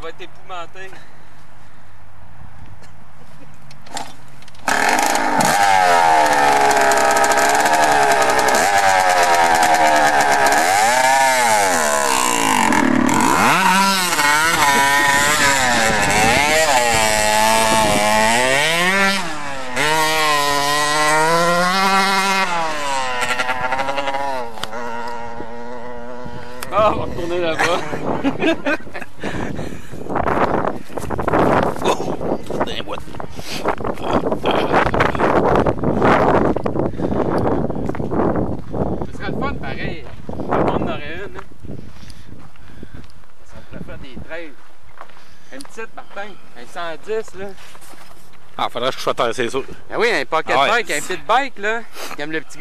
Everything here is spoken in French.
tu vas être épouvanté. Ah, on va retourner là-bas. Ce serait le fun pareil. Tout le monde en aurait une. Hein. Ça pourrait faire des trails. Une petite, Martin. Un 110 là. Ah, faudrait que je sois terre, c'est sûr. Ah oui, un pocket Ah ouais. bike, un petit bike là. Comme le petit